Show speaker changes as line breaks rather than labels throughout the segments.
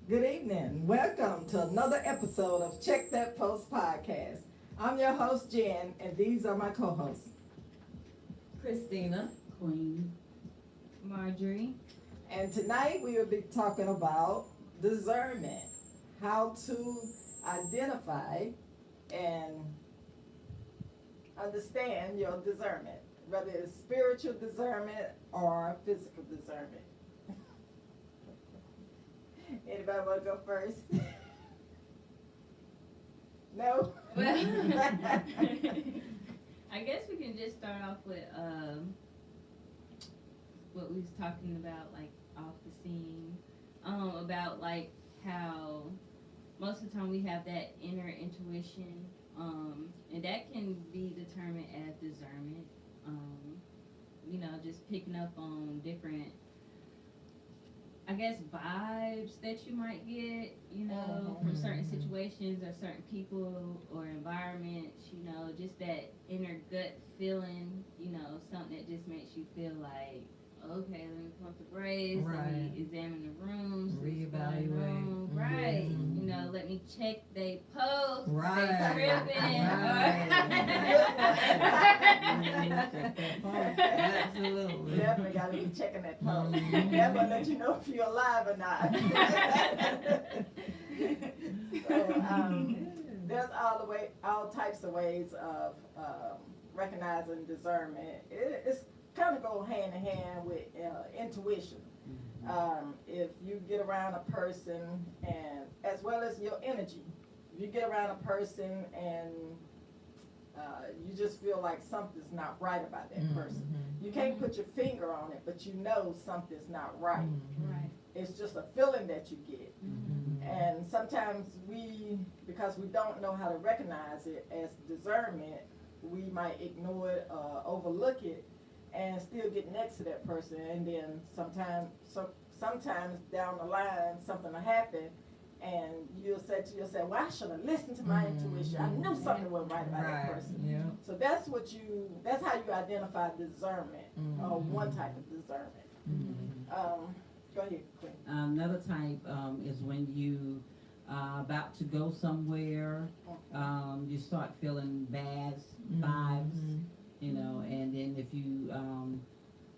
Good evening. Welcome to another episode of Check That Post podcast. I'm your host, Jen, and these are my co hosts.
Christina.
Queen.
Marjorie.
And tonight we will be talking about discernment, how to identify and understand your discernment, whether it's spiritual discernment or physical discernment. Anybody want to go first? No?
Well, I guess we can just start off with what we was talking about, like off the scene, about like how most of the time we have that inner intuition, and that can be determined as discernment. Just picking up on different, I guess, vibes that you might get, from certain situations or certain people or environments, just that inner gut feeling, something that just makes you feel like, okay, let me pump the brakes, let me examine the rooms,
Reevaluate.
right? Let me check they post,
Right.
they tripping,
Absolutely.
Definitely got to be checking that post. That will let you know if you're alive or not. There's all types of ways of recognizing discernment. It's kind of go hand in hand with intuition. If you get around a person, and as well as your energy, if you get around a person and you just feel like something's not right about that person. You can't put your finger on it, but you know something's not right.
Right.
It's just a feeling that you get. And sometimes because we don't know how to recognize it as discernment, we might ignore it, overlook it, and still get next to that person. And then sometimes down the line, something will happen, and you'll say to yourself, well, I should have listened to my intuition. I knew something wasn't right about that person.
Yeah.
So that's how you identify discernment, or one type of discernment. Go ahead, Queen.
Another type is when you about to go somewhere, you start feeling bad vibes, and then if you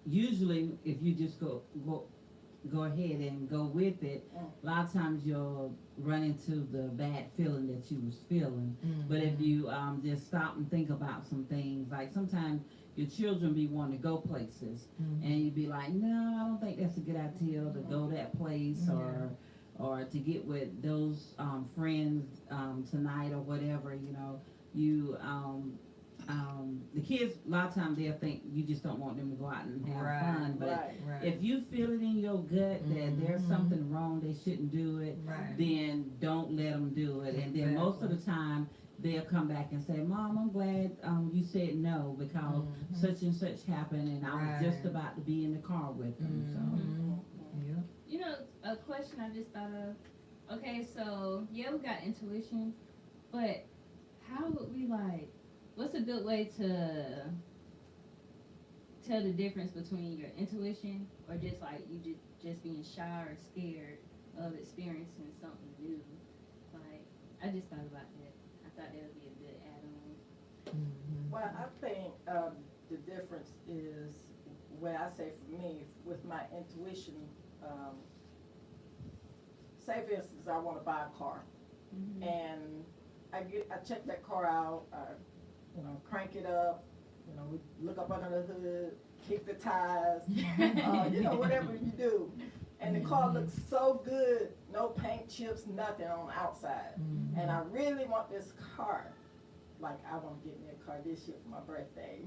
usually if you just go ahead and go with it, a lot of times you'll run into the bad feeling that you was feeling. But if you just stop and think about some things, like sometimes your children be wanting to go places, and you be like, no, I don't think that's a good idea to go that place, or to get with those friends tonight or whatever. The kids, a lot of times they'll think you just don't want them to go out and have fun. But if you feel it in your gut that there's something wrong, they shouldn't do it, then don't let them do it. And then most of the time, they'll come back and say, Mom, I'm glad you said no, because such and such happened, and I was just about to be in the car with them.
A question I just thought of. Okay, so yeah, we got intuition, but how would we what's a good way to tell the difference between your intuition or just you just being shy or scared of experiencing something new? I just thought about that. I thought that would be a good add-on.
Well, I think the difference is, when I say for me, with my intuition, say for instance, I want to buy a car, and I check that car out, crank it up, we look up under the hood, kick the tires, whatever you do. And the car looks so good, no paint chips, nothing on the outside. And I really want this car. Like, I want to get me a car this year for my birthday.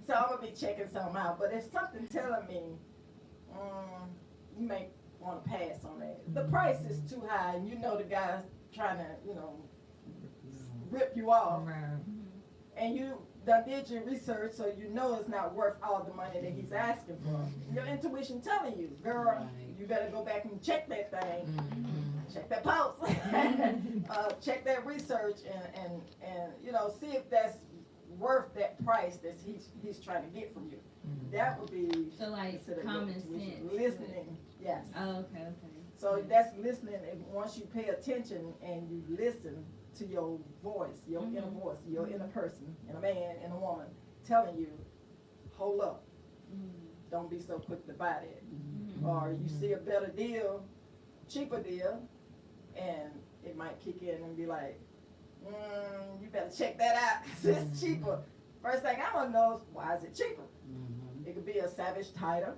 So I'm going to be checking something out. But if something telling me, you may want to pass on that. The price is too high, and the guy's trying to, rip you off. And you done did your research, so it's not worth all the money that he's asking for. Your intuition telling you, girl, you better go back and check that thing, check that post, check that research, and see if that's worth that price that he's trying to get from you. That would be
So common sense.
Listening, yes.
Oh, okay.
So that's listening, and once you pay attention and you listen to your voice, your inner voice, your inner person, and a man and a woman telling you, hold up, don't be so quick to buy that. Or you see a better deal, cheaper deal, and it might kick in and be like, you better check that out, 'cause it's cheaper. First thing I want to know is, why is it cheaper? It could be a savage title.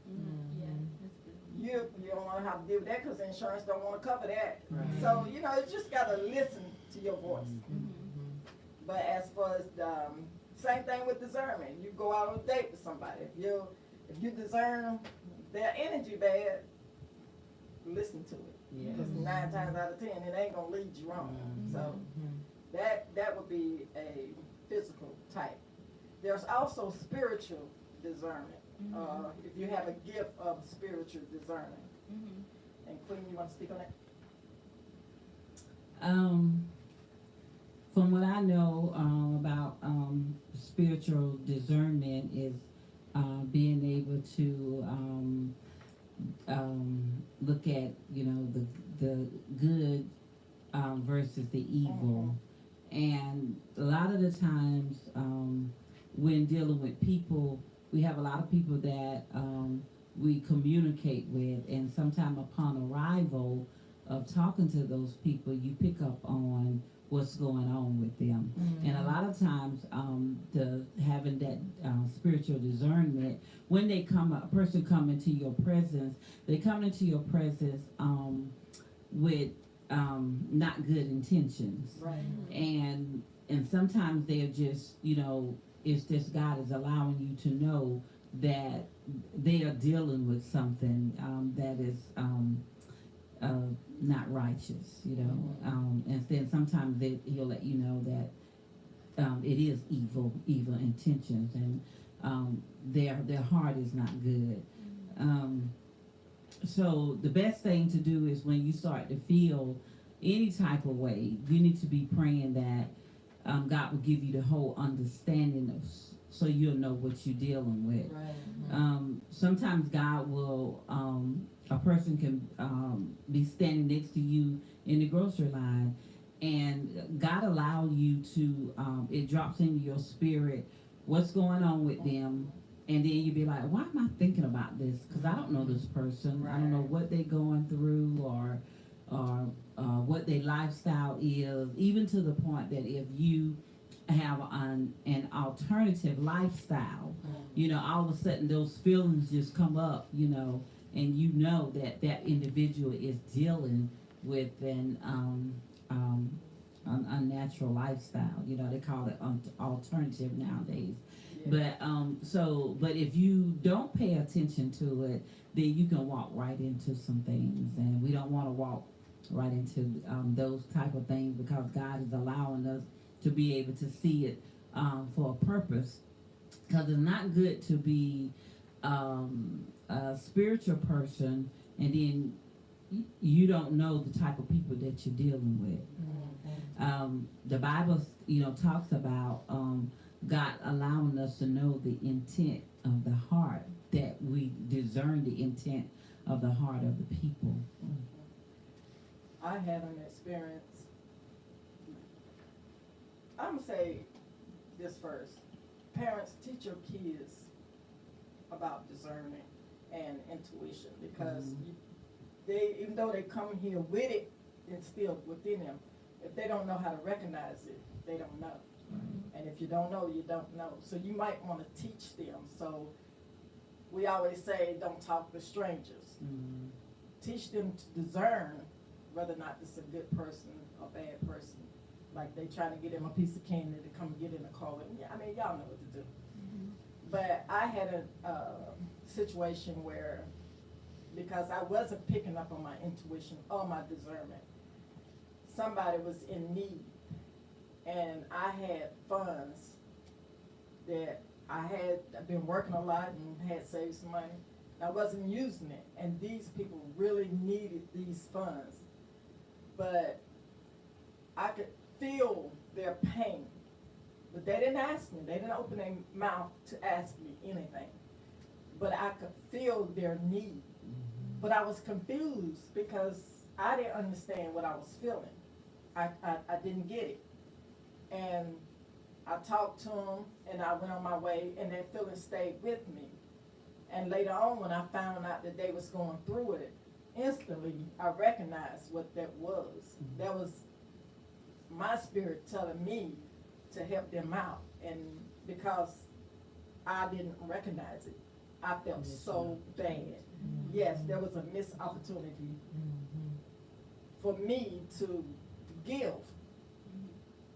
Yeah, that's good.
You don't want to have to deal with that because insurance don't want to cover that.
Right.
So, you just got to listen to your voice. But as far as the same thing with discernment, you go out on a date with somebody. If you discern their energy bad, listen to it.
Yeah.
Because 9 times out of 10, it ain't gonna lead you wrong. So that would be a physical type. There's also spiritual discernment. If you have a gift of spiritual discernment. And Queen, you want to speak on that?
From what I know about spiritual discernment is being able to look at the good versus the evil, and a lot of the times when dealing with people, we have a lot of people that we communicate with, and sometime upon arrival of talking to those people, you pick up on what's going on with them. And a lot of times having that spiritual discernment, when a person come into your presence, they come into your presence with not good intentions.
Right.
And sometimes they're just, it's just God is allowing you to know that they are dealing with something that is not righteous, and then sometimes he'll let you know that it is evil intentions, and their heart is not good. So the best thing to do is when you start to feel any type of way, you need to be praying that God will give you the whole understanding so you'll know what you're dealing with.
Right.
Sometimes God will, a person can be standing next to you in the grocery line, and God allow you to, it drops into your spirit what's going on with them, and then you be like, why am I thinking about this? Because I don't know this person. I don't know what they're going through or what their lifestyle is, even to the point that if you have an alternative lifestyle, all of a sudden those feelings just come up, and that individual is dealing with an unnatural lifestyle. They call it alternative nowadays.
Yeah.
But if you don't pay attention to it, then you can walk right into some things, and we don't want to walk right into those type of things, because God is allowing us to be able to see it for a purpose. Because it's not good to be a spiritual person and then you don't know the type of people that you're dealing with. The Bible, talks about God allowing us to know the intent of the heart, that we discern the intent of the heart of the people.
I had an experience. I'm gonna say this first. Parents, teach your kids about discernment and intuition, because they, even though they come here with it, it's still within them. If they don't know how to recognize it, they don't know. And if you don't know, you don't know. So you might want to teach them. So we always say, don't talk to strangers. Teach them to discern whether or not this is a good person or bad person. Like they trying to get him a piece of candy to come get in the car with me. I mean, y'all know what to do. But I had a situation where, because I wasn't picking up on my intuition or my discernment, somebody was in need, and I had funds that I've been working a lot and had saved some money. I wasn't using it, and these people really needed these funds. But I could feel their pain. But they didn't ask me. They didn't open their mouth to ask me anything. But I could feel their need. but I was confused because I didn't understand what I was feeling. I didn't get it. And I talked to him and I went on my way and that feeling stayed with me. And later on when I found out that they was going through it, instantly I recognized what that was. That was my spirit telling me to help them out. And because I didn't recognize it, I felt so bad. Yes, there was a missed opportunity for me to give.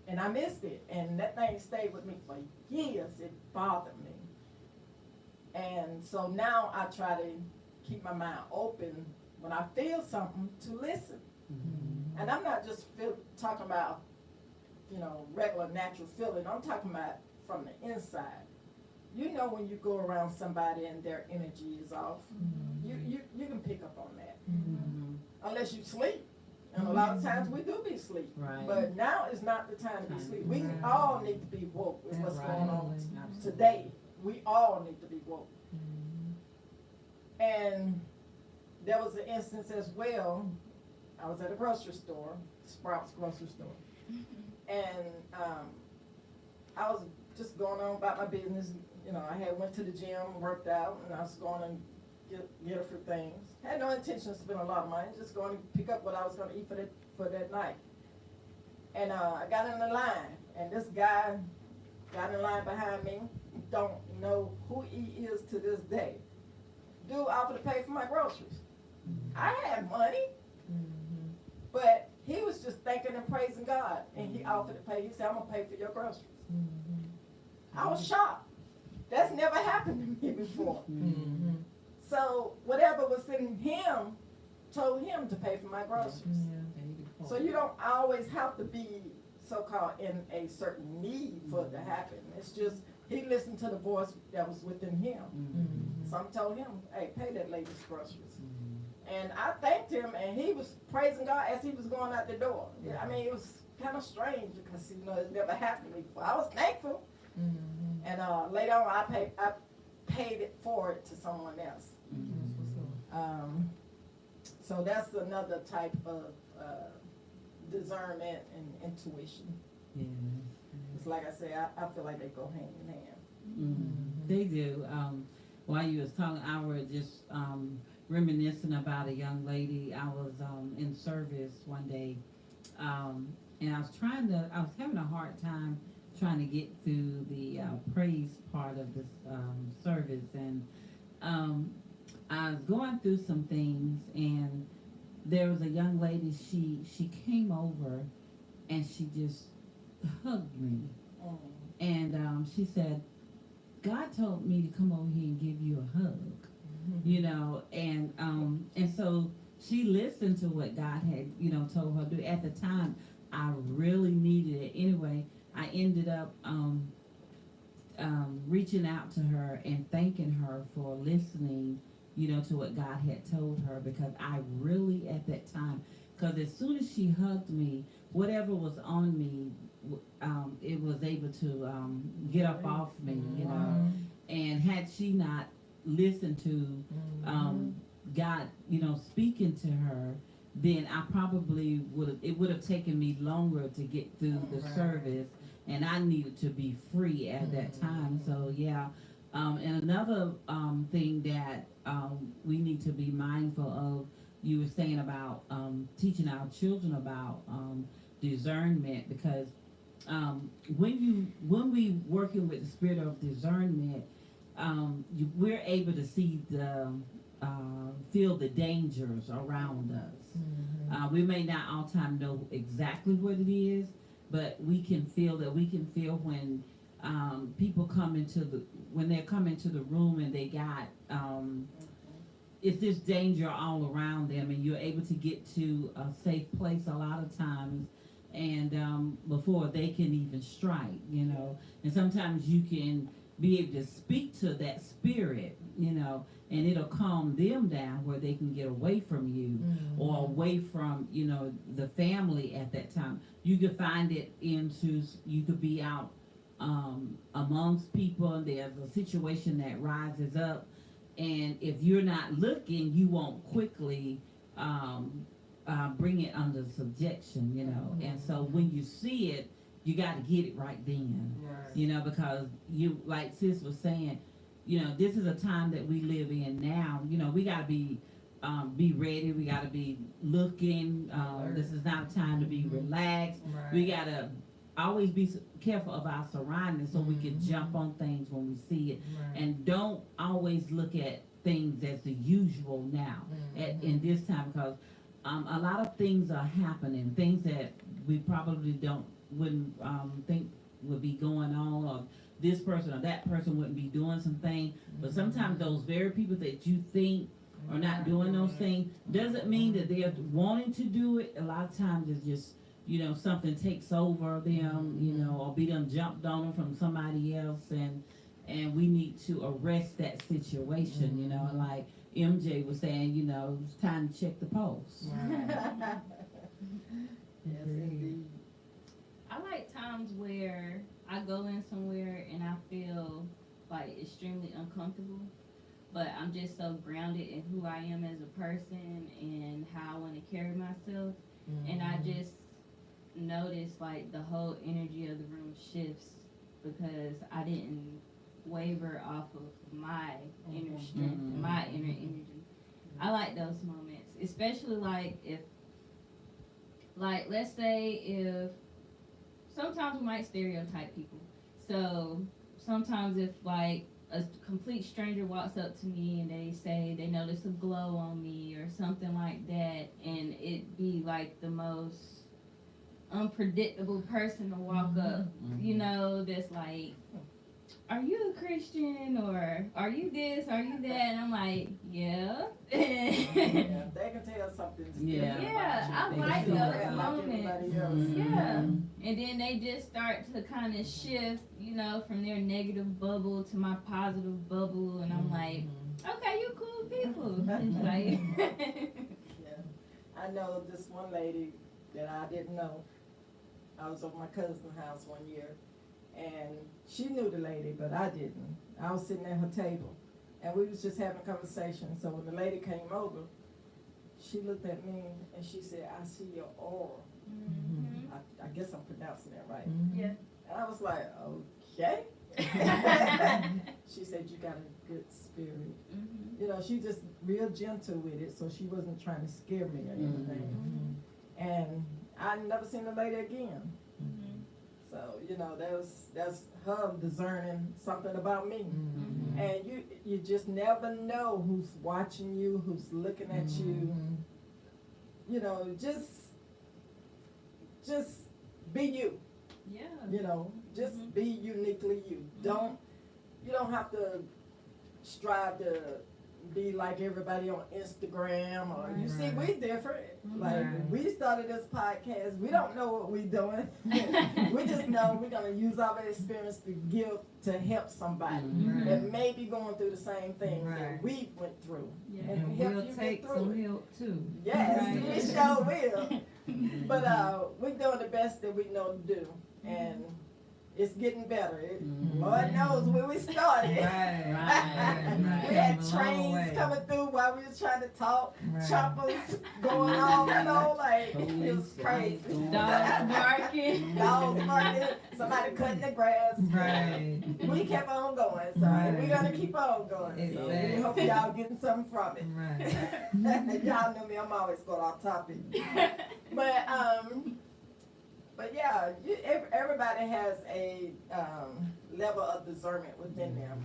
And I missed it. And that thing stayed with me for years. It bothered me. And so now I try to keep my mind open when I feel something to listen. And I'm not just talking about, regular natural feeling. I'm talking about from the inside. You know when you go around somebody and their energy is off, you can pick up on that. Unless you sleep. And a lot of times we do be asleep.
Right.
But now is not the time to be asleep. We all need to be woke with what's going on
Absolutely.
today. We all need to be woke. And there was an instance as well. I was at a grocery store, Sprouts grocery store. And I was just going on about my business. I had went to the gym, worked out, and I was going to get a few things. Had no intention to spend a lot of money, just going to pick up what I was going to eat for that night. And I got in the line, and this guy got in line behind me. Don't know who he is to this day. Dude offered to pay for my groceries. I had money, but he was just thanking and praising God, and he offered to pay. He said, "I'm gonna pay for your groceries." I was shocked. That's never happened to me before. So whatever was in him told him to pay for my groceries. So you don't always have to be so-called in a certain need for it to happen. It's just he listened to the voice that was within him. Some told him, "Hey, pay that lady's groceries." And I thanked him, and he was praising God as he was going out the door. I mean, it was kind of strange because it never happened to me before. I was thankful, and later on I paid it forward to someone else. So that's another type of discernment and intuition. It's like I say, I feel like they go hand in hand.
They do. While you was talking, I was just reminiscing about a young lady. I was in service one day, and I was having a hard time trying to get through the praise part of this service, and I was going through some things, and there was a young lady. She came over, and she just hugged me, and she said, "God told me to come over here and give you a hug." And so she listened to what God had, told her to do. At the time, I really needed it. Anyway, I ended up reaching out to her and thanking her for listening, to what God had told her, because I really, at that time, because as soon as she hugged me, whatever was on me, it was able to get up off me, and had she not listen to God, speaking to her, then I probably it would have taken me longer to get through the service, and I needed to be free at that time. So yeah, and another thing that we need to be mindful of, you were saying about teaching our children about discernment, because when we working with the spirit of discernment, we're able to see feel the dangers around us. We may not all time know exactly what it is, but we can feel that. We can feel when people come when they're coming to the room and they got if there's danger all around them, and you're able to get to a safe place a lot of times, and before they can even strike, and sometimes you can be able to speak to that spirit, and it'll calm them down where they can get away from you, or away from, the family at that time. You could find it you could be out amongst people, and there's a situation that rises up, And if you're not looking, you won't quickly bring it under subjection, you know. And so when you see it, you got to get it right then,
Right.
you know, because you, like sis was saying, you know, this is a time that we live in now. You know, we got to be ready. We got to be looking. This is not a time to be relaxed.
Right.
We got to always be careful of our surroundings so we can jump on things when we see it.
Right.
And don't always look at things as the usual now in this time, because a lot of things are happening, things that we probably wouldn't think would be going on, or this person or that person wouldn't be doing something. But sometimes those very people that you think are not doing those things doesn't mean that they're wanting to do it. A lot of times it's just, you know, something takes over them, you know, or be them jumped on them from somebody else, and we need to arrest that situation, you know. And like MJ was saying, you know, it's time to check the pulse.
Right.
Yes, indeed.
I like times where I go in somewhere and I feel like extremely uncomfortable, but I'm just so grounded in who I am as a person and how I want to carry myself. And I just notice like the whole energy of the room shifts because I didn't waver off of my inner strength and my inner energy. I like those moments, especially like if, like, let's say if sometimes we might stereotype people. So sometimes if like a complete stranger walks up to me and they say they notice a glow on me or something like that, and it be like the most unpredictable person to walk up, you know, that's like, are you a Christian, or are you this, are you that? And I'm like, yeah.
Yeah, they can tell something's different.
Yeah, I
They
like
can
those
feel it.
moments. Yeah. And then they just start to kind of shift, you know, from their negative bubble to my positive bubble, and I'm like, okay, you cool people. It's like,
Yeah. I know this one lady that I didn't know. I was over my cousin's house one year, and she knew the lady, but I didn't. I was sitting at her table, and we was just having a conversation. So when the lady came over, she looked at me and she said, I see your aura. I guess I'm pronouncing that right.
yeah.
And I was like, okay. She said, you got a good spirit. You know, she just real gentle with it, so she wasn't trying to scare me or anything. And I never seen the lady again. So, you know, that's her discerning something about me. And you just never know who's watching you, who's looking at you. You know, just be you.
Yeah.
You know, just be uniquely you. You don't have to strive to be like everybody on Instagram, or you see we different. Like we started this podcast, we don't know what we doing. We just know we're gonna use our experience to give to help somebody that may be going through the same thing that we went through.
Yeah.
And
help
we'll
you
take
get through
some
it.
help too.
Yes, we sure will. But we're doing the best that we know to do, and it's getting better. Lord knows where we started. We had trains coming through while we was trying to talk, choppers going on, you know, like it was crazy.
Dogs barking.
Dogs barking, somebody cutting the grass. We kept on going, so we're gonna keep on going. So we hope y'all getting something from it. Y'all know me, I'm always going off topic. But yeah, everybody has a level of discernment within them,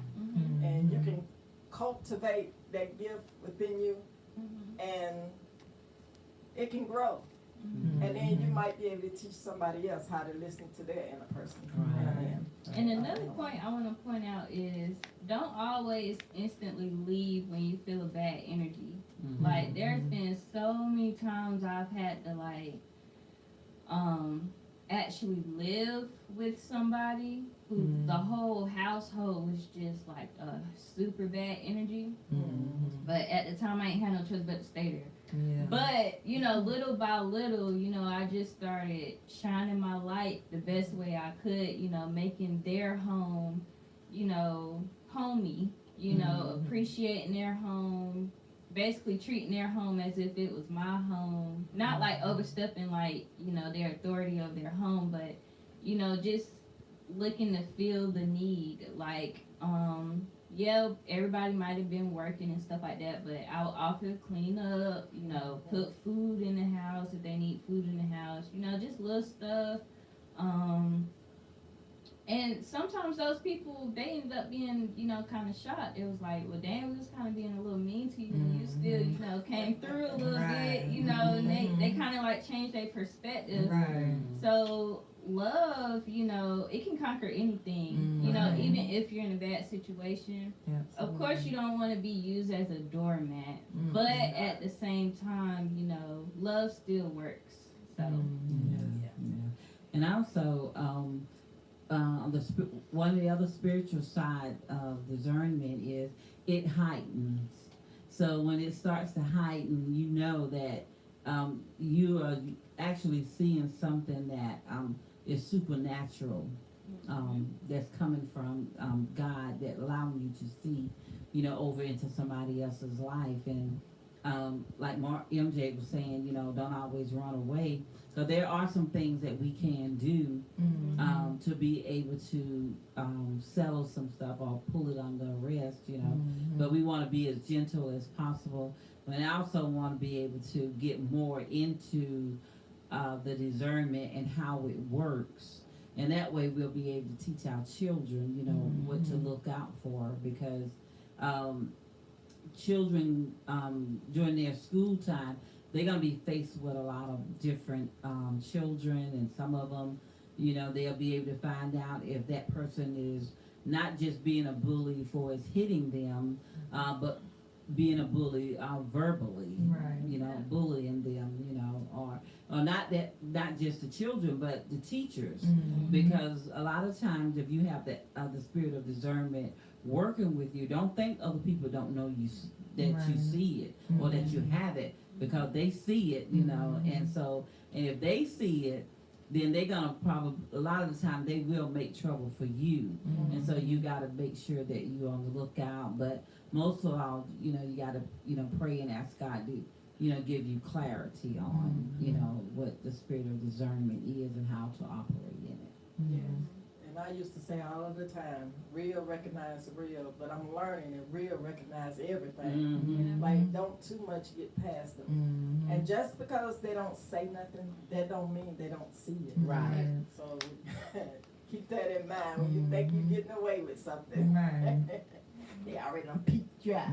and you can cultivate that gift within you, and it can grow. And then you might be able to teach somebody else how to listen to their inner person.
And another point I want to point out is don't always instantly leave when you feel a bad energy. Like there's been so many times I've had to like actually live with somebody who the whole household was just like a super bad energy. But at the time I ain't had no choice but to stay there. But, you know, little by little, you know, I just started shining my light the best way I could, you know, making their home, you know, homey, you know, appreciating their home, basically treating their home as if it was my home. Not like overstepping, like, you know, their authority of their home, but, you know, just looking to feel the need. Like, yeah, everybody might have been working and stuff like that, but I would offer clean up, you know, put food in the house if they need food in the house, you know, just little stuff. And sometimes those people, they ended up being, you know, kind of shocked. It was like, well, damn, we was kind of being a little mean to you. You still, you know, came through a little bit, you know, and they kind of like changed their perspective.
Right.
So love, you know, it can conquer anything, you know, even if you're in a bad situation. Of course, you don't want to be used as a doormat, but at the same time, you know, love still works. So,
And also, one of the other spiritual side of discernment is it heightens. So when it starts to heighten, you know that you are actually seeing something that is supernatural, that's coming from God, that allowing you to see, you know, over into somebody else's life. And like MJ was saying, you know, don't always run away. So there are some things that we can do to be able to settle some stuff or pull it under arrest, you know. But we want to be as gentle as possible. But I also want to be able to get more into the discernment and how it works. And that way we'll be able to teach our children, you know, what to look out for, because children during their school time, they're going to be faced with a lot of different children, and some of them, you know, they'll be able to find out if that person is not just being a bully for us hitting them, but being a bully verbally, you know, bullying them, you know, or not just the children, but the teachers, because a lot of times if you have the spirit of discernment working with you, don't think other people don't know you, that you see it or that you have it, because they see it, you know. And so, and if they see it, then they're gonna probably, a lot of the time they will make trouble for you. And so you gotta make sure that you're on the lookout. But most of all, you know, you gotta, you know, pray and ask God to, you know, give you clarity on, you know, what the spirit of discernment is and how to operate in it.
And I used to say all of the time, real recognize real, but I'm learning that real recognize everything. Like, don't too much get past them. And just because they don't say nothing, that don't mean they don't see it.
Right.
So keep that in mind when you think you're getting away with something. They already done peeked you out.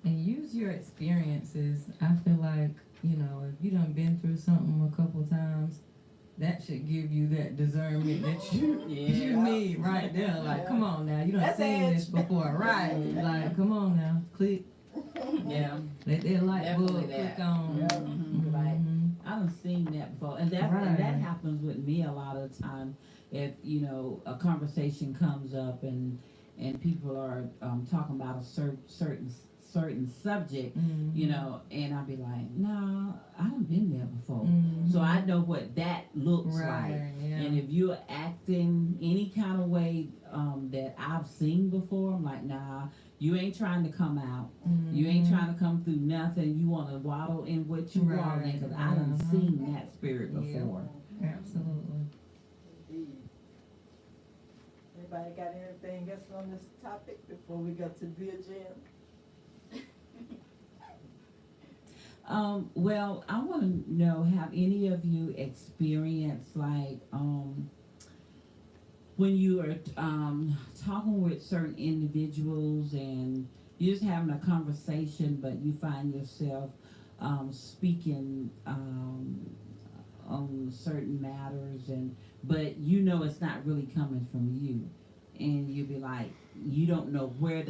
And use your experiences. I feel like, you know, if you done been through something a couple times, that should give you that discernment that you need right there. Like, come on now, you done seen this before, right? Like, come on now, click. Let that light bulb click on.
Like, I done seen that before, and that happens with me a lot of the time. If, you know, a conversation comes up and people are talking about a certain subject, you know, and I'll be like, no, I done been there before. So I know what that looks like. And if you're acting any kind of way that I've seen before, I'm like, nah, you ain't trying to come out. You ain't trying to come through nothing. You want to waddle in what you waddle in, because I done seen that spirit before.
Absolutely.
Anybody got anything else on this topic before we go to the agenda?
Well, I want to know, have any of you experienced, like, when you are talking with certain individuals and you're just having a conversation, but you find yourself speaking on certain matters, but you know it's not really coming from you, and you be like, you don't know where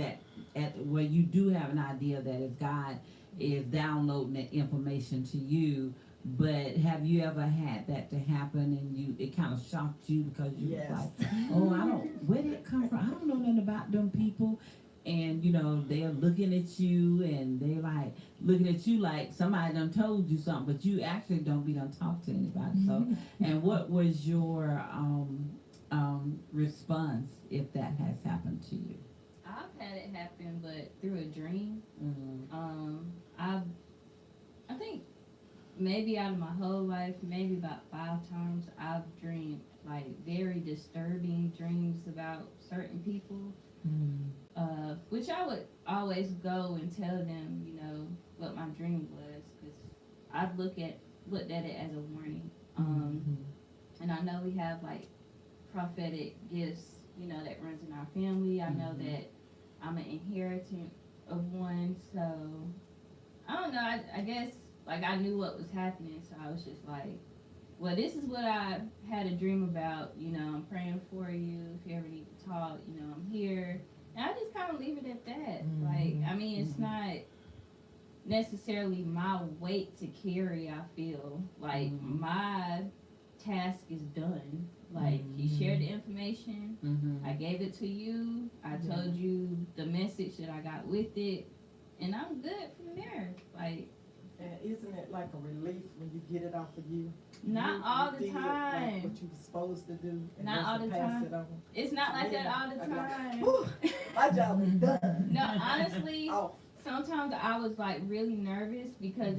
you do have an idea that if God is downloading that information to you. But have you ever had that to happen and it kind of shocked you, because you was like, oh, where did it come from? I don't know nothing about them people. And, you know, they're looking at you and they like looking at you like somebody done told you something, but you actually don't be done talk to anybody. So, and what was your response if that has happened to you?
I had it happen, but through a dream.
Mm-hmm.
I think maybe out of my whole life, maybe about 5 times, I've dreamed like very disturbing dreams about certain people. Which I would always go and tell them, you know, what my dream was, because I've looked at it as a warning. And I know we have like prophetic gifts, you know, that runs in our family. I know that I'm an inheritant of one, so I don't know. I guess like I knew what was happening, so I was just like, well, this is what I had a dream about. You know, I'm praying for you. If you ever need to talk, you know, I'm here. And I just kind of leave it at that. Like, I mean, it's not necessarily my weight to carry. I feel like my task is done. Like, he shared the information. I gave it to you. I told you the message that I got with it, and I'm good from there. Like,
And isn't it like a relief when you get it off of you?
Not all the
did,
time.
Like what you were supposed to do. And
Not all the
pass
time.
It on.
It's not like that all the
I'm like,
time.
"Whew, my job is done."
No, honestly,
Off.
sometimes I was like really nervous because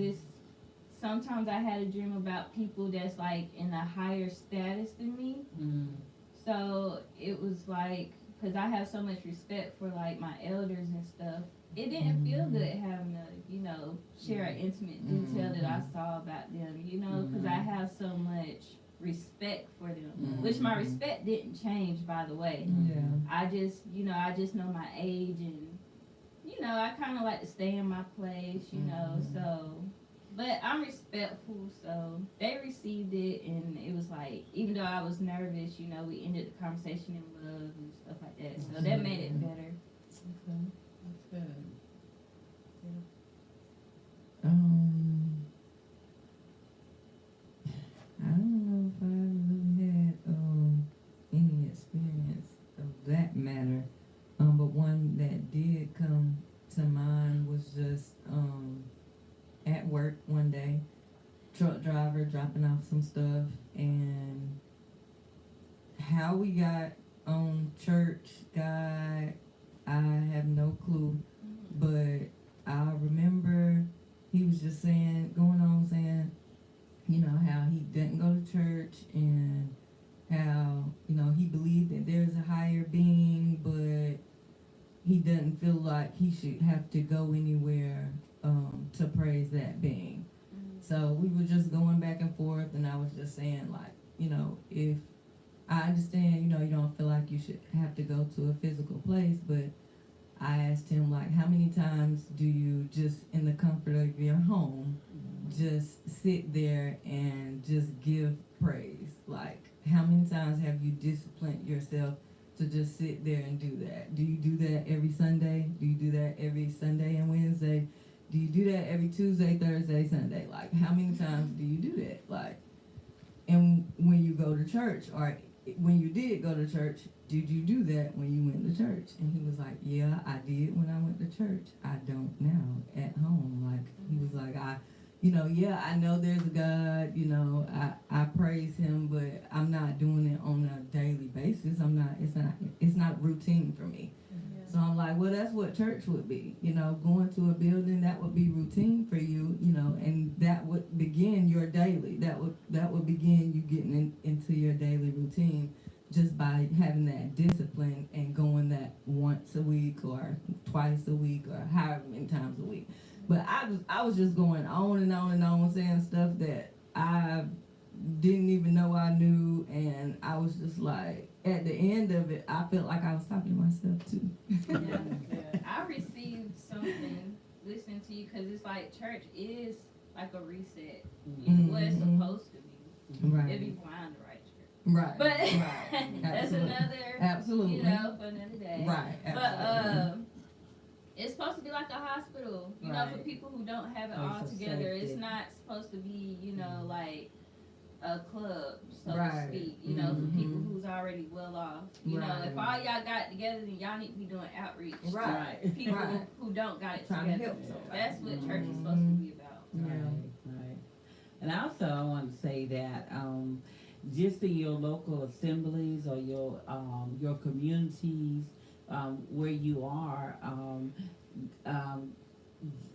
sometimes I had a dream about people that's like in a higher status than me. So it was like, because I have so much respect for like my elders and stuff, it didn't feel good having to, you know, share an intimate detail that I saw about them, you know, because I have so much respect for them, which my respect didn't change, by the way. I just, you know, know my age, and, you know, I kind of like to stay in my place, you know, so, but I'm respectful, so they received it, and it was like, even though I was nervous, you know, we ended the conversation in love and stuff like that, so that made it better.
Okay, that's good.
I don't know if I really had any experience of that matter. But one that did come to mind was just at work one day, truck driver dropping off some stuff, and how we got on church, God, I have no clue, but I remember he was just saying, you know, how he didn't go to church, and how, you know, he believed that there's a higher being, but he doesn't feel like he should have to go anywhere to praise that being. So we were just going back and forth, and I was just saying, like, you know, if I understand, you know, you don't feel like you should have to go to a physical place, but I asked him, like, how many times do you just in the comfort of your home just sit there and just give praise? Like, how many times have you disciplined yourself to just sit there and do that? Do you do that every Sunday? Do you do that every Sunday and Wednesday? Do you do that every Tuesday, Thursday, Sunday? Like, how many times do you do that? Like, and when you go to church, or when you did go to church, did you do that when you went to church? And he was like, yeah, I did when I went to church. I don't now at home. Like, he was like, yeah, I know there's a God, you know, I praise him, but I'm not doing it on a daily basis. It's not routine for me. So I'm like, well, that's what church would be, you know, going to a building, that would be routine for you, you know, and that would begin your daily. That would begin you getting into your daily routine just by having that discipline and going that once a week or twice a week or however many times a week. But I was just going on and on and on saying stuff that I didn't even know I knew, and I was just like, at the end of it, I felt like I was talking to myself too.
Yeah. I received something listening to you, because it's like church is like a reset. What it's supposed to be.
Right.
It'd be fine to write church.
Right.
But
Right.
that's another,
Absolutely.
you know, for another day.
Right.
But it's supposed to be like a hospital, you know, for people who don't have it all together. It's not supposed to be, you know, like a club, so to speak, you know, for people who's already well off. You know, if all y'all got it together, then y'all need to be doing outreach to people who don't got it together. That's what church is supposed to be about.
Right. And also, I want to say that just in your local assemblies or your communities, where you are, um,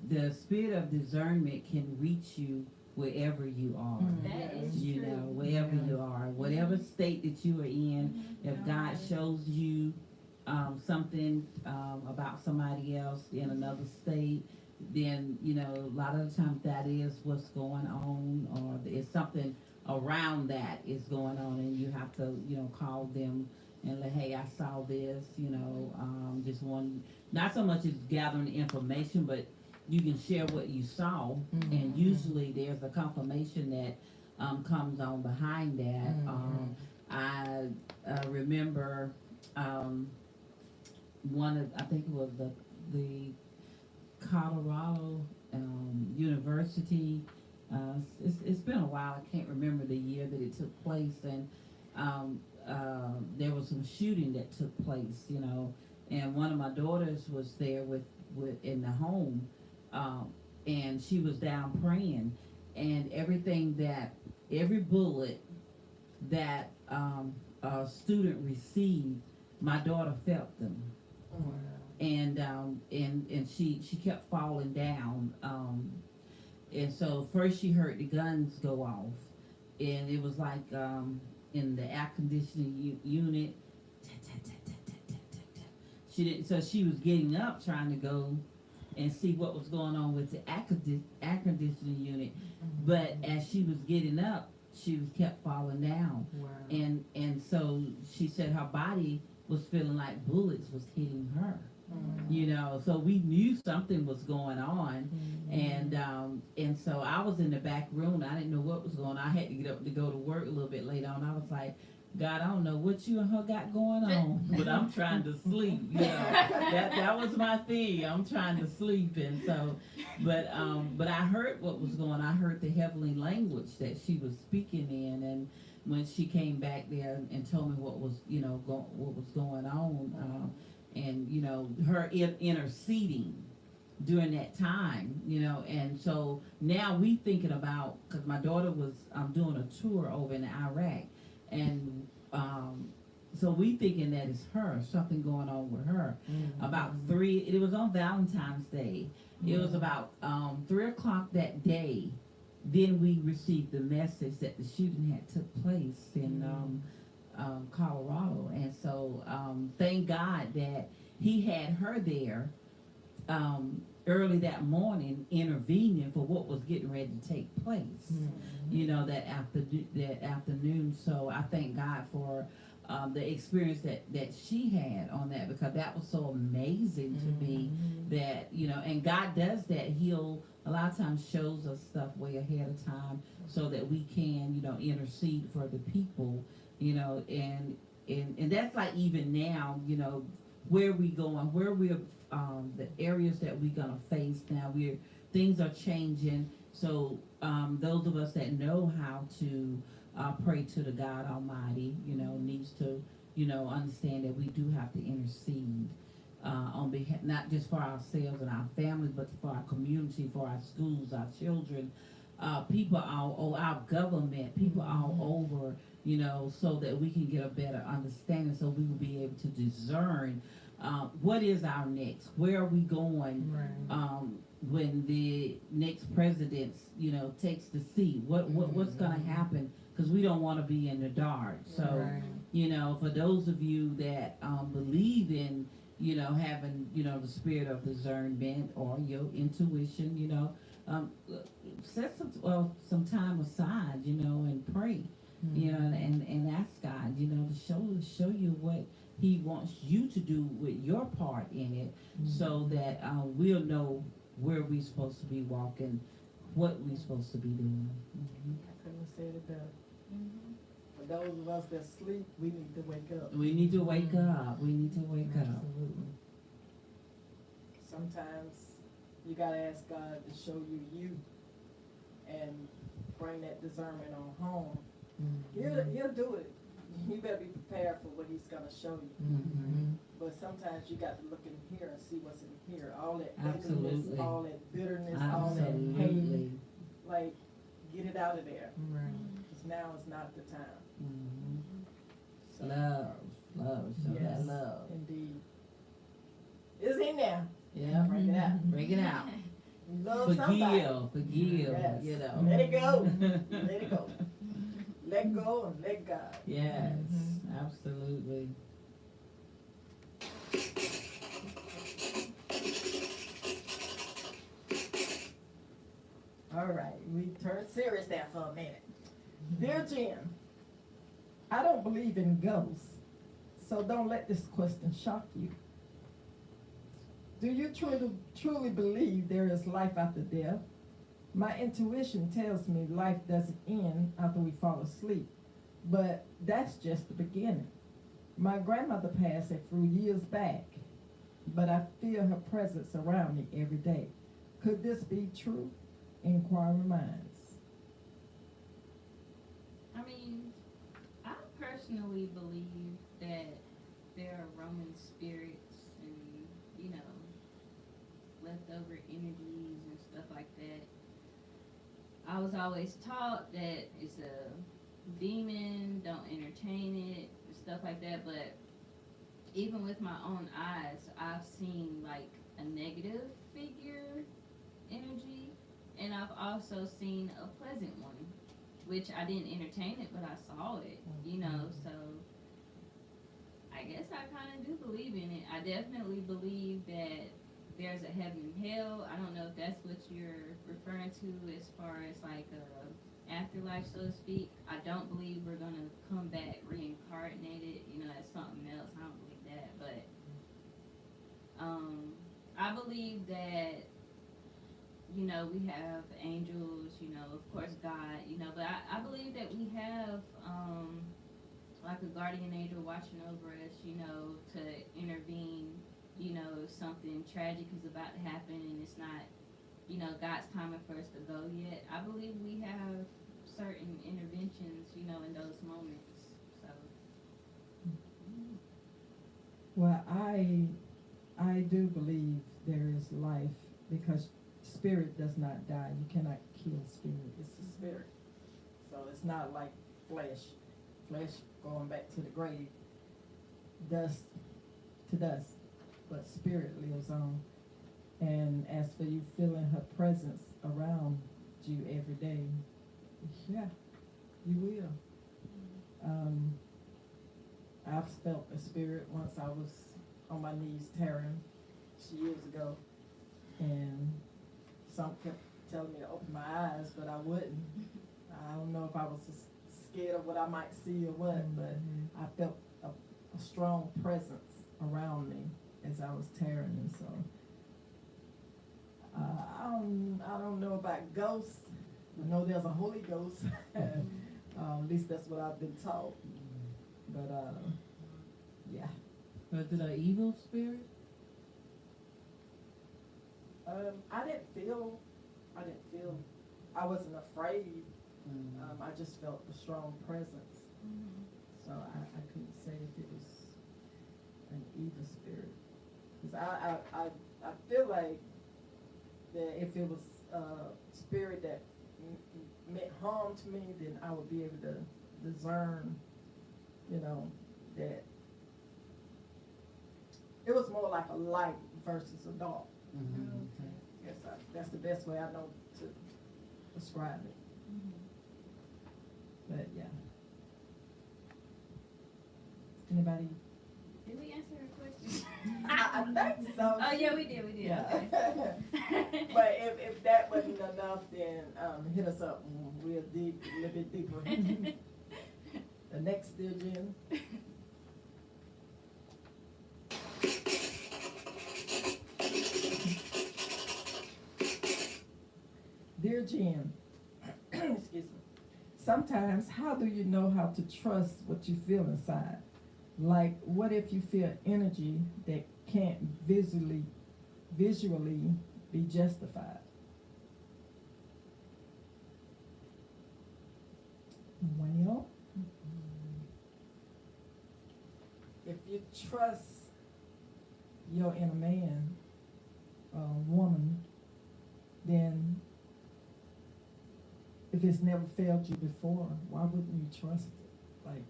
the spirit of discernment can reach you wherever you are.
That is
You
true.
know, wherever you are, whatever state that you are in, if God shows you something about somebody else in another state, then you know a lot of the times that is what's going on, or it's something around that is going on, and you have to call them and like, hey, I saw this, just one, not so much as gathering information, but you can share what you saw, and usually there's a confirmation that comes on behind that. I remember one of, I think it was the Colorado University. It's been a while. I can't remember the year that it took place, and there was some shooting that took place, and one of my daughters was there with in the home, and she was down praying, and every bullet that a student received, my daughter felt them. And she kept falling down, and so first she heard the guns go off, and it was like in the air conditioning unit. She didn't, so she was getting up trying to go and see what was going on with the air conditioning unit, but as she was getting up, she was kept falling down. And so she said her body was feeling like bullets was hitting her. So we knew something was going on, and so I was in the back room. I didn't know what was going on. I had to get up to go to work a little bit later on. I was like, God, I don't know what you and her got going on, but I'm trying to sleep. That was my thing. I'm trying to sleep, and so, but I heard what was going on. I heard the heavenly language that she was speaking in, and when she came back there and told me what was what was going on. And her interceding during that time, and so now we thinking about, because my daughter was doing a tour over in Iraq, and so we thinking that it's her, something going on with her. About it was on Valentine's Day. It was about 3 o'clock that day. Then we received the message that the shooting had took place in Colorado, and so thank God that he had her there early that morning, intervening for what was getting ready to take place. That afternoon. So I thank God for the experience that she had on that, because that was so amazing to me. That and God does that. He'll a lot of times shows us stuff way ahead of time so that we can intercede for the people. And that's like even now, where we going, where we're, the areas that we're gonna face now. Things are changing. So those of us that know how to pray to the God Almighty, needs to, understand that we do have to intercede on behalf, not just for ourselves and our families, but for our community, for our schools, our children, people our government, people all over. So that we can get a better understanding, so we will be able to discern what is our next, where are we going, when the next president, takes the seat, what's going to happen, because we don't want to be in the dark. So, for those of you that believe in, having, the spirit of discernment or your intuition, set some time aside, and pray. And ask God, to show you what He wants you to do with your part in it, so that we'll know where we're supposed to be walking, what we're supposed to be doing.
I couldn't have said it better. For those of us that sleep, we need to wake up.
We need to wake up. We need to wake up.
Absolutely.
Sometimes you gotta ask God to show you and bring that discernment on home. He'll do it. You better be prepared for what He's gonna show you. But sometimes you got to look in here and see what's in here. All that ugliness, all that bitterness, all that hate. Like, get it out of there. Because now is not the time. So,
Love. Show that love.
Indeed. It's in there.
Yeah.
Bring it out.
Bring it out.
You love somebody.
Forgive,
Yes.
you know.
Let it go. Let it go. Let go and let God.
Yes, absolutely.
All right, we turn serious there for a minute. Dear Jen, I don't believe in ghosts, so don't let this question shock you. Do you truly believe there is life after death? My intuition tells me life doesn't end after we fall asleep, but that's just the beginning. My grandmother passed a few years back, but I feel her presence around me every day. Could this be true? Inquiring minds.
I mean, I personally believe that there are roaming spirits and, you know, leftover energies and stuff like that. I was always taught that it's a demon, don't entertain it, and stuff like that, but even with my own eyes, I've seen like a negative figure energy, and I've also seen a pleasant one, which I didn't entertain it, but I saw it, you know, so I guess I kind of do believe in it. I definitely believe that there's a heaven and hell. I don't know if that's what you're referring to as far as like a afterlife, so to speak. I don't believe we're gonna come back reincarnated, you know, as something else. I don't believe that, but I believe that, you know, we have angels, you know, of course God, you know, but I believe that we have like a guardian angel watching over us, you know, to intervene, you know, if something tragic is about to happen and it's not, you know, God's timing for us to go yet. I believe we have certain interventions, you know, in those moments. So
Well, I do believe there is life because spirit does not die. You cannot kill spirit. It's a spirit. So it's not like flesh. Flesh going back to the grave, dust to dust. But spirit lives on. And as for you feeling her presence around you every day, yeah, you will. I've felt a spirit once I was on my knees tearing years ago, and some kept telling me to open my eyes, but I wouldn't. I don't know if I was just scared of what I might see or what, but I felt a strong presence around me as I was tearing, and so I don't know about ghosts. I know there's a Holy Ghost. At least that's what I've been taught. But yeah.
Was it an evil spirit?
I didn't feel. I wasn't afraid. I just felt a strong presence. So I couldn't say if it was an evil spirit. Because I feel like that if it was a spirit that meant harm to me, then I would be able to discern, you know, that it was more like a light versus a dark. Yes, that's the best way I know to describe it. But yeah. Anybody?
did we answer her question?
I think so.
Oh yeah, we did.
Yeah.
Okay.
But if that wasn't enough, then hit us up and we'll dig a little bit deeper. The next, dear Jen. Dear Jen, excuse me. Sometimes, how do you know how to trust what you feel inside? Like, what if you feel energy that can't visually be justified? Well, if you trust your inner man or woman, then if it's never failed you before, why wouldn't you trust it? Like,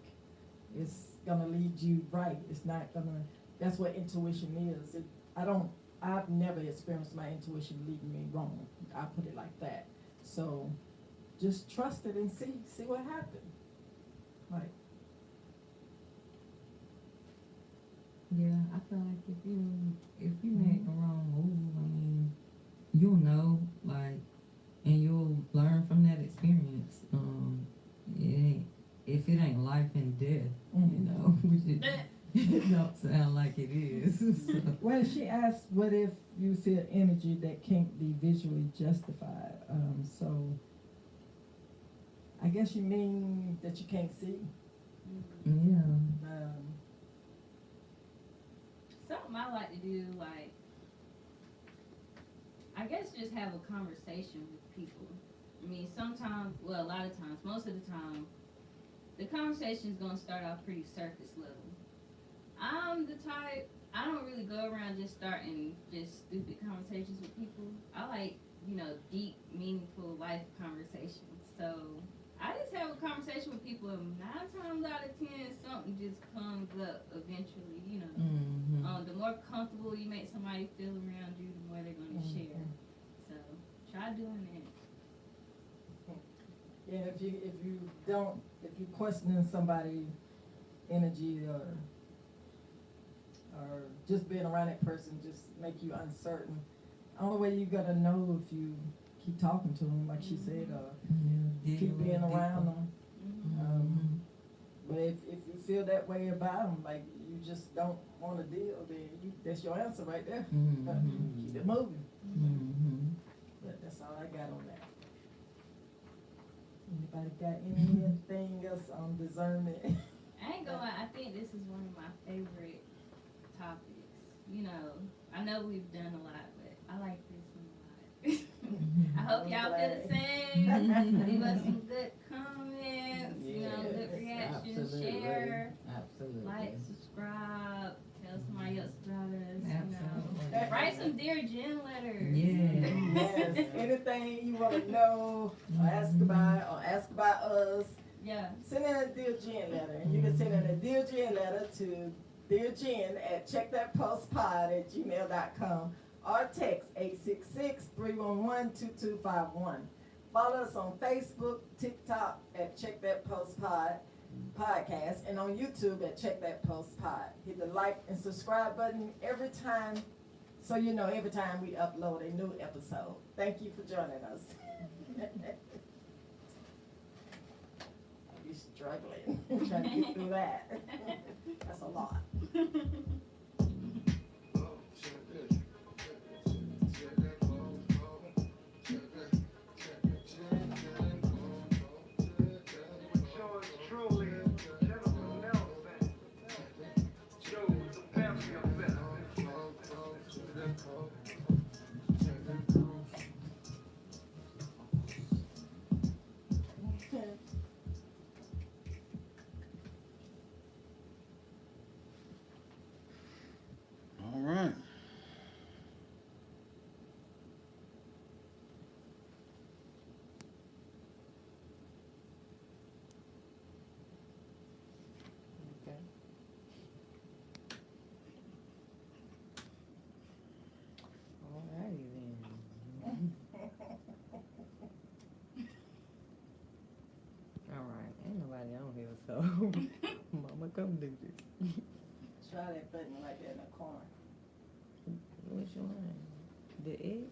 it's gonna lead you right. It's not gonna. That's what intuition is. I've never experienced my intuition leading me wrong. I put it like that. So just trust it and see what happens. Like,
Yeah, I feel like if you make the wrong move, I mean, you'll know, like, and you'll learn from that experience. If it ain't life and death, you know, which it don't sound like it is. So.
well, she asked, what if you feel energy that can't be visually justified? So I guess you mean that you can't see.
Yeah.
Something I like to do, like, I guess just have a conversation with people. I mean, sometimes, well, a lot of times, most of the time, the conversation's gonna start off pretty surface level. I'm the type, I don't really go around just starting just stupid conversations with people. I like, deep, meaningful life conversations. So I just have a conversation with people, and 9 times out of 10, something just comes up eventually, The more comfortable you make somebody feel around you, the more they're going to share. So try doing that.
Yeah, if you questioning somebody's energy or just being around that person just make you uncertain. Only way you gotta know if you keep talking to them, like she said, keep being around them. But if you feel that way about them, like you just don't want to deal, then that's your answer right there. Keep it moving. But that's all I got on that. Anybody got anything else on discernment?
I ain't gonna lie, I think this is one of my favorite topics. I know we've done a lot, but I like this one a lot. I hope y'all feel the same. Leave us some good comments, good reactions, share, like, subscribe, tell somebody else about us, write some Dear Jen letters.
Yes, anything you want to know or ask about us.
Yeah.
Send in a Dear Jen letter. And you can send in a Dear Jen letter to dearjen@checkthatpostpod@gmail.com or text 866-311-2251. Follow us on Facebook, TikTok at Check That Post Podcast, and on YouTube at Check That Post Pod. Hit the like and subscribe button every time, so you know every time we upload a new episode. Thank you for joining us. You're struggling trying to get through that. That's a lot.
All right.
Okay.
Alrighty then. Alright, ain't nobody on here, so Mama come do this.
Try that button right there in the corner.
Which one? The X?